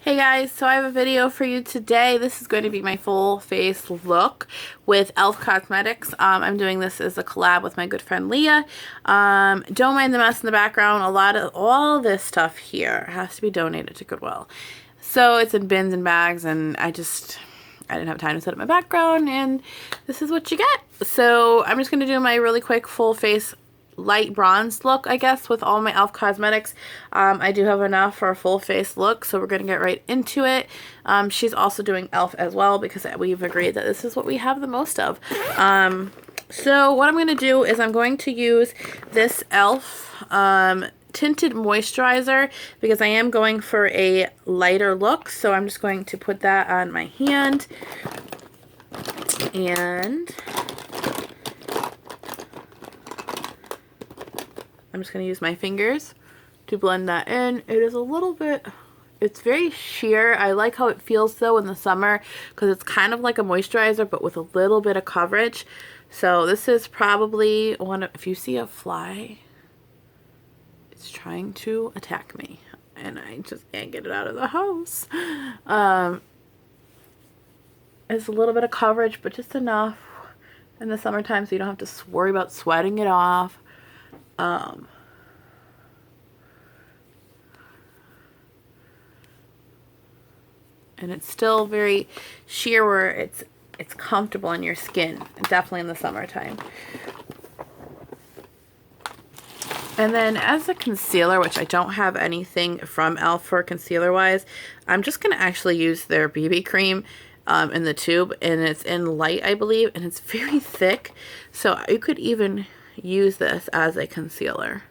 Hey guys, so I have a video for you today. This is going to be my full face look with e.l.f. Cosmetics. I'm doing this as a collab with my good friend Leah. Don't mind the mess in the background. All this stuff here has to be donated to Goodwill. So it's in bins and bags, and I didn't have time to set up my background, and this is what you get. So I'm just going to do my really quick full face light bronze look, I guess, with all my e.l.f. Cosmetics. I do have enough for a full face look, so we're going to get right into it. She's also doing e.l.f. as well because we've agreed that this is what we have the most of. So what I'm going to do is I'm going to use this e.l.f. Tinted moisturizer because I am going for a lighter look, so I'm just going to put that on my hand, and I'm just going to use my fingers to blend that in. It is a little bit, it's very sheer. I like how it feels though in the summer because it's kind of like a moisturizer but with a little bit of coverage. So this is probably one of, if you see a fly, it's trying to attack me and I just can't get it out of the house. It's a little bit of coverage, but just enough in the summertime so you don't have to worry about sweating it off. And it's still very sheer where it's comfortable in your skin, definitely in the summertime. And then as a concealer, which I don't have anything from e.l.f. for concealer wise, I'm just going to actually use their BB cream in the tube, and it's in light, I believe, and it's very thick, so you could even use this as a concealer.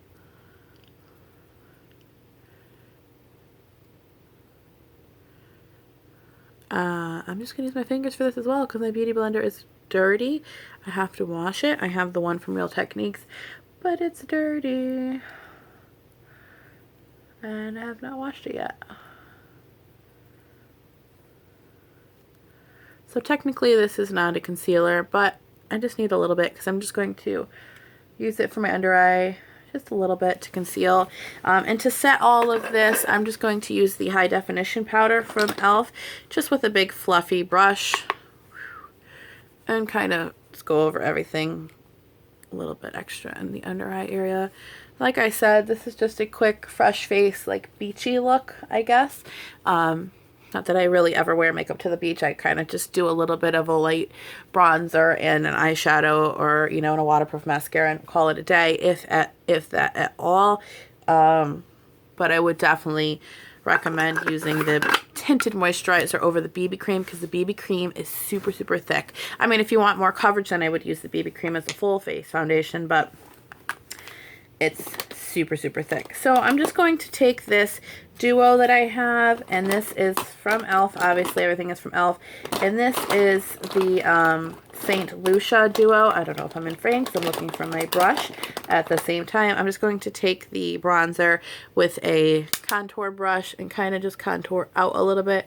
I'm just going to use my fingers for this as well because my beauty blender is dirty. I have to wash it. I have the one from Real Techniques, but it's dirty and I have not washed it yet. So technically this is not a concealer, but I just need a little bit because I'm just going to use it for my under eye, just a little bit to conceal. And to set all of this, I'm just going to use the high definition powder from e.l.f. just with a big fluffy brush and kind of just go over everything a little bit extra in the under eye area. Like I said, this is just a quick fresh face, like beachy look, I guess. Not that I really ever wear makeup to the beach. I kind of just do a little bit of a light bronzer and an eyeshadow, or you know, and a waterproof mascara, and call it a day, if that at all. But I would definitely recommend using the tinted moisturizer over the BB cream because the BB cream is super thick. I mean, if you want more coverage, then I would use the BB cream as a full face foundation, but it's super thick. So I'm just going to take this duo that I have, and this is from e.l.f. Obviously everything is from e.l.f. and this is the St Lucia duo. I don't know if I'm in frame because I'm looking for my brush at the same time. I'm just going to take the bronzer with a contour brush and kind of just contour out a little bit.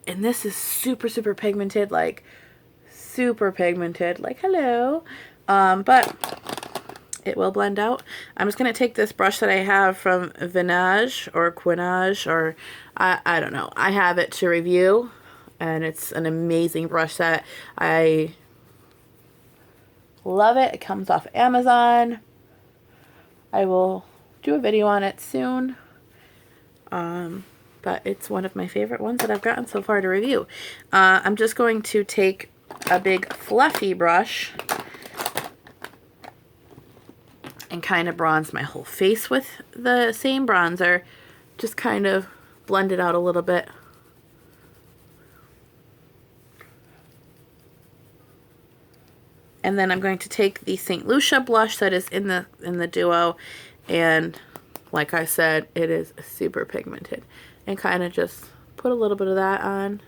And this is super pigmented, like super pigmented, like hello. But it will blend out. I'm just going to take this brush that I have from Vinage or Quinage, or I don't know. I have it to review, and it's an amazing brush set. I love it. It comes off Amazon. I will do a video on it soon. But it's one of my favorite ones that I've gotten so far to review. I'm just going to take a big fluffy brush and kind of bronze my whole face with the same bronzer. Just kind of blend it out a little bit. And then I'm going to take the St Lucia blush that is in the duo, and like I said, it is super pigmented, and kind of just put a little bit of that on.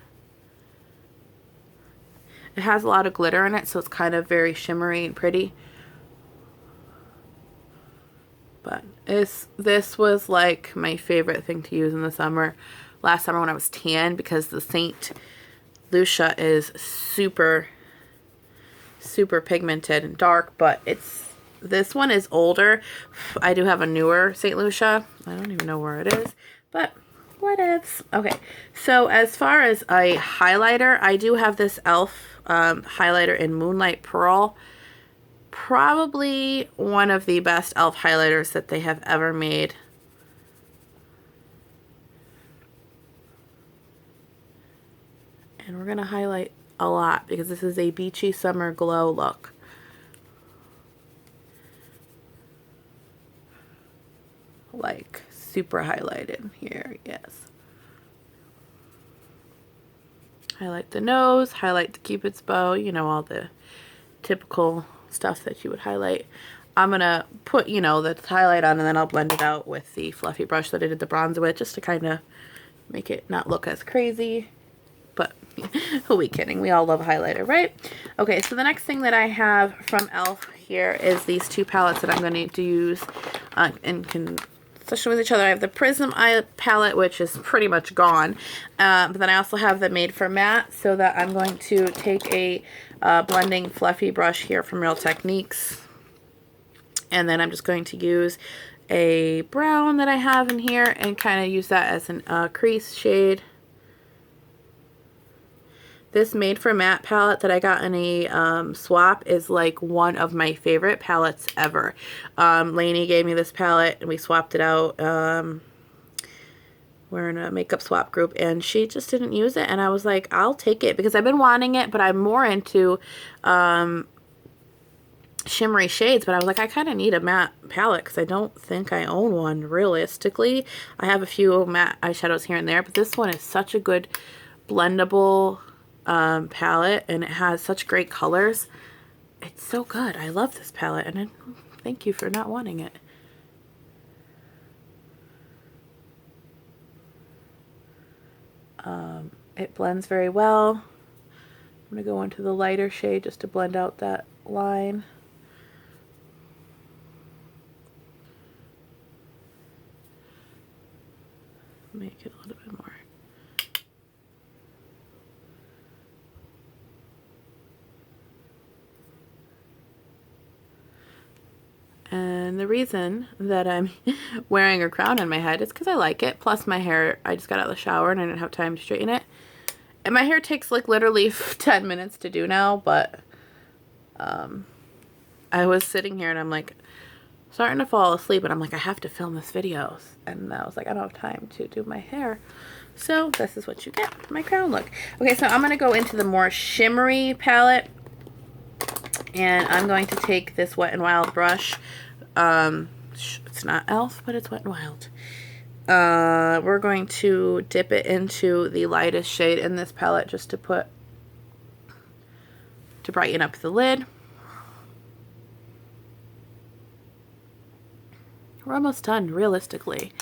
It has a lot of glitter in it, so it's kind of very shimmery and pretty. But this was like my favorite thing to use in the summer. Last summer when I was tan, because the St Lucia is super pigmented and dark, but this one is older. I do have a newer St Lucia. I don't even know where it is, but Whatevs. Okay, so as far as a highlighter, I do have this e.l.f. Highlighter in Moonlight Pearl. Probably one of the best e.l.f. highlighters that they have ever made. And we're going to highlight a lot because this is a beachy summer glow look. Like super highlighted here, yes. Highlight the nose, highlight the cupid's bow, you know, all the typical stuff that you would highlight. I'm gonna put, you know, the highlight on, and then I'll blend it out with the fluffy brush that I did the bronzer with, just to kind of make it not look as crazy. But who are we kidding? We all love a highlighter, right? Okay, so the next thing that I have from e.l.f. here is these two palettes that I'm going to use in conjunction with each other. I have the Prism eye palette, which is pretty much gone. But then I also have the Made for Matte, so that I'm going to take a blending fluffy brush here from Real Techniques. And then I'm just going to use a brown that I have in here and kind of use that as a crease shade. This Made for Matte palette that I got in a swap is like one of my favorite palettes ever. Lainey gave me this palette and we swapped it out. We're in a makeup swap group and she just didn't use it, and I was like, I'll take it because I've been wanting it, but I'm more into shimmery shades. But I was like, I kind of need a matte palette because I don't think I own one realistically. I have a few matte eyeshadows here and there, but this one is such a good blendable palette, and it has such great colors. It's so good. I love this palette, and thank you for not wanting it. It blends very well. I'm going to go into the lighter shade just to blend out that line. Make it a little bit more. And the reason that I'm wearing a crown on my head is because I like it. Plus my hair, I just got out of the shower and I didn't have time to straighten it. And my hair takes like literally 10 minutes to do now, but I was sitting here and I'm like starting to fall asleep, and I'm like, I have to film this video. And I was like, I don't have time to do my hair. So this is what you get for my crown look. Okay, so I'm going to go into the more shimmery palette. And I'm going to take this Wet n Wild brush. It's not e.l.f., but it's Wet n Wild. We're going to dip it into the lightest shade in this palette just to brighten up the lid. We're almost done, realistically.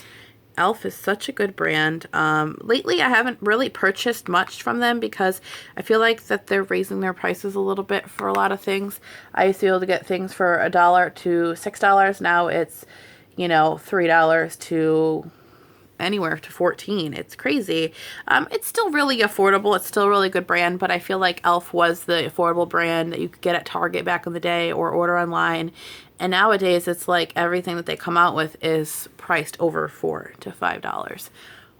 e.l.f. is such a good brand. Lately, I haven't really purchased much from them because I feel like that they're raising their prices a little bit for a lot of things. I used to be able to get things for $1 to $6. Now it's, you know, $3 to anywhere to $14. It's crazy. It's still really affordable. It's still a really good brand, but I feel like e.l.f. was the affordable brand that you could get at Target back in the day or order online. And nowadays, it's like everything that they come out with is priced over $4 to $5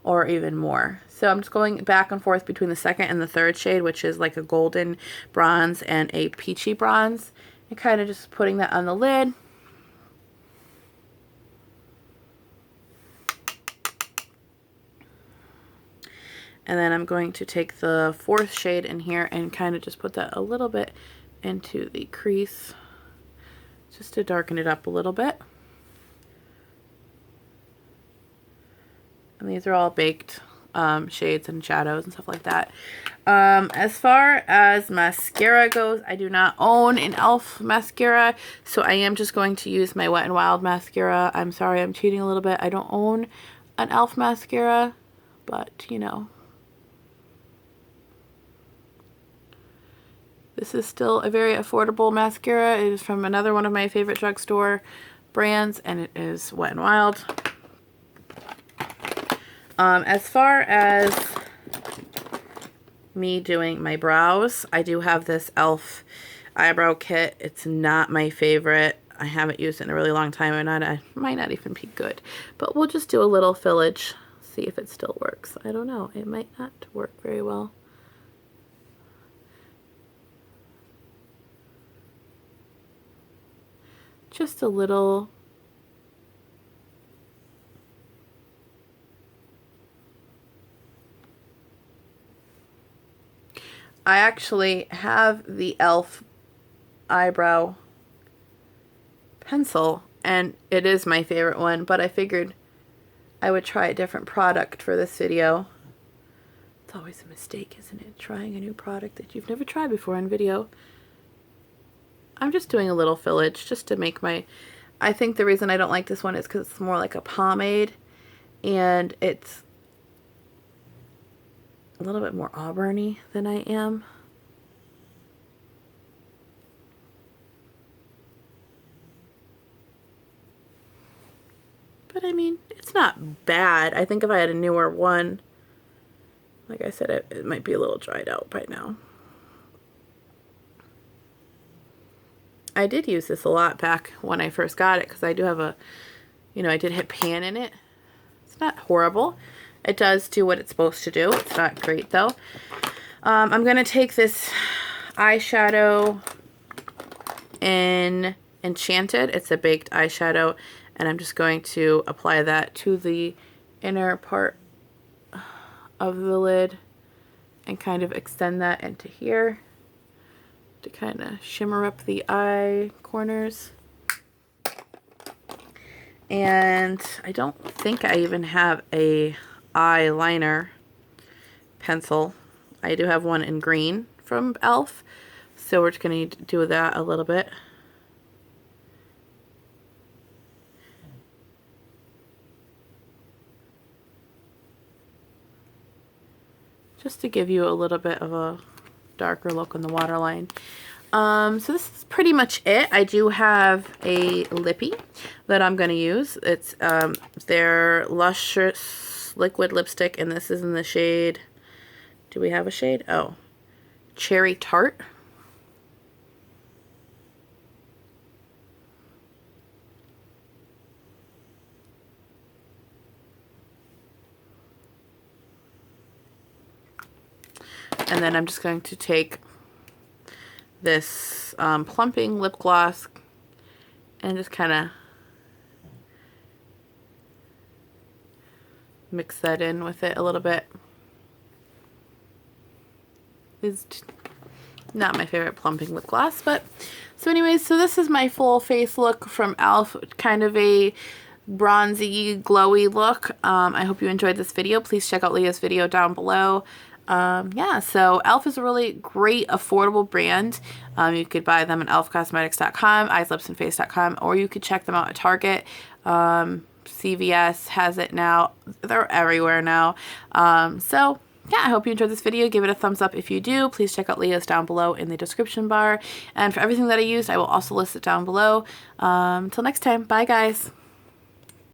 or even more. So I'm just going back and forth between the second and the third shade, which is like a golden bronze and a peachy bronze, and kind of just putting that on the lid. And then I'm going to take the fourth shade in here and kind of just put that a little bit into the crease, just to darken it up a little bit. And these are all baked shades and shadows and stuff like that. As far as mascara goes, I do not own an e.l.f. mascara, so I am just going to use my Wet n Wild mascara. I'm sorry, I'm cheating a little bit. I don't own an e.l.f. mascara, but you know. This is still a very affordable mascara. It is from another one of my favorite drugstore brands, and it is Wet n Wild. As far as me doing my brows, I do have this e.l.f. eyebrow kit. It's not my favorite. I haven't used it in a really long time, and I might not even be good. But we'll just do a little fillage. see if it still works. I don't know. It might not work very well. Just a little. I actually have the e.l.f. eyebrow pencil, and it is my favorite one, but I figured I would try a different product for this video. It's always a mistake, isn't it? Trying a new product that you've never tried before on video. I'm just doing a little fillage just to make my... I think the reason I don't like this one is because it's more like a pomade, and it's a little bit more auburny than I am. But I mean, it's not bad. I think if I had a newer one, like I said, it might be a little dried out by now. I did use this a lot back when I first got it because I do have a, you know, I did hit pan in it. It's not horrible. It does do what it's supposed to do. It's not great though. I'm going to take this eyeshadow in Enchanted. It's a baked eyeshadow, and I'm just going to apply that to the inner part of the lid and kind of extend that into here to kind of shimmer up the eye corners. And I don't think I even have a eyeliner pencil. I do have one in green from e.l.f. So we're just going to do that a little bit. Just to give you a little bit of a darker look on the waterline. So this is pretty much it. I do have a lippy that I'm going to use. It's their Lucious liquid lipstick, and this is in the shade, do we have a shade? Oh, Cherry Tart. And then I'm just going to take this plumping lip gloss and just kind of mix that in with it a little bit. It's not my favorite plumping lip gloss, but so anyways, so this is my full face look from e.l.f. Kind of a bronzy, glowy look. I hope you enjoyed this video. Please check out Leah's video down below. Yeah, so e.l.f. is a really great, affordable brand. You could buy them at elfcosmetics.com, eyeslipsandface.com, or you could check them out at Target. CVS has it now. They're everywhere now. So yeah, I hope you enjoyed this video. Give it a thumbs up if you do. Please check out Leah's down below in the description bar. And for everything that I used, I will also list it down below. Until next time, bye guys.